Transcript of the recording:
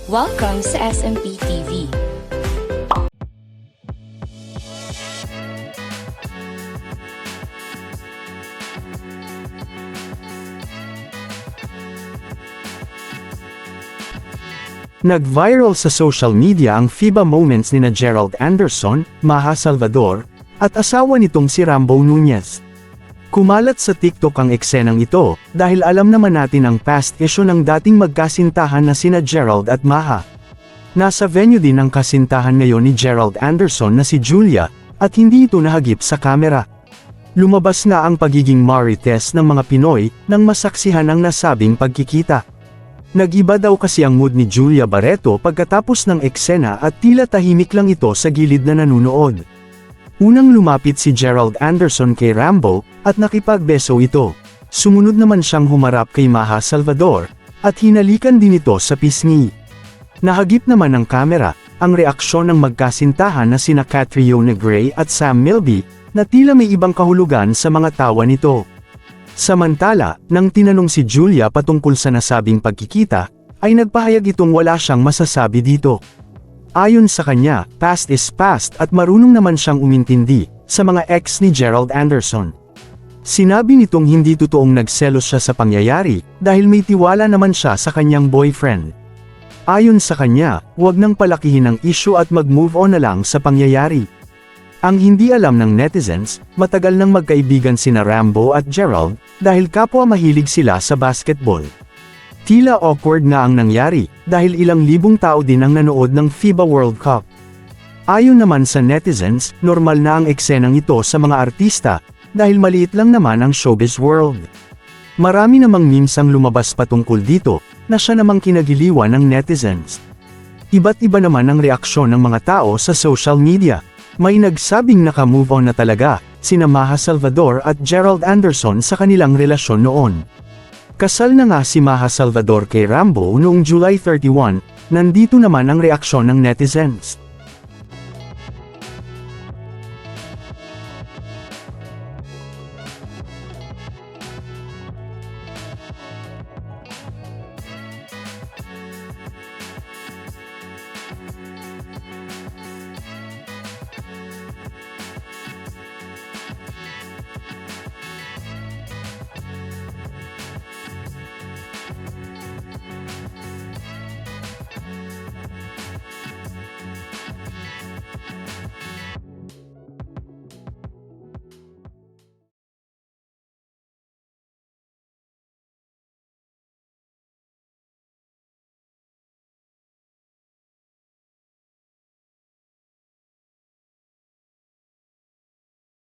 Welcome sa SMP TV. Nag-viral sa social media ang FIBA moments nina Gerald Anderson, Maha Salvador, at asawa nitong si Rambo Nunez. Kumalat sa TikTok ang eksenang ito, dahil alam naman natin ang past issue ng dating magkasintahan na sina Gerald at Maha. Nasa venue din ang kasintahan ngayon ni Gerald Anderson na si Julia, at hindi ito nahagip sa kamera. Lumabas nga ang pagiging marites ng mga Pinoy nang masaksihan ang nasabing pagkikita. Nag-iba daw kasi ang mood ni Julia Barreto pagkatapos ng eksena at tila tahimik lang ito sa gilid na nanunood. Unang lumapit si Gerald Anderson kay Rambo, at nakipagbeso ito. Sumunod naman siyang humarap kay Maha Salvador, at hinalikan din ito sa pisngi. Nahagip naman ng kamera, ang reaksyon ng magkasintahan na sina Catriona Gray at Sam Milby, na tila may ibang kahulugan sa mga tawa nito. Samantala, nang tinanong si Julia patungkol sa nasabing pagkikita, ay nagpahayag itong wala siyang masasabi dito. Ayon sa kanya, past is past at marunong naman siyang umintindi sa mga ex ni Gerald Anderson. Sinabi nitong hindi totoong nagselos siya sa pangyayari dahil may tiwala naman siya sa kanyang boyfriend. Ayon sa kanya, huwag nang palakihin ang issue at mag-move on na lang sa pangyayari. Ang hindi alam ng netizens, matagal nang magkaibigan sina Rambo at Gerald, dahil kapwa mahilig sila sa basketball. Tila awkward nga ang nangyari, dahil ilang libong tao din ang nanood ng FIBA World Cup. Ayon naman sa netizens, normal na ang eksenang ito sa mga artista, dahil maliit lang naman ang showbiz world. Marami namang memes ang lumabas patungkol dito, na siya namang kinagiliwan ng netizens. Iba't iba naman ang reaksyon ng mga tao sa social media. May nagsabing naka-move on na talaga, sina Maha Salvador at Gerald Anderson sa kanilang relasyon noon. Kasal na nga si Maha Salvador kay Rambo noong July 31, nandito naman ang reaksyon ng netizens.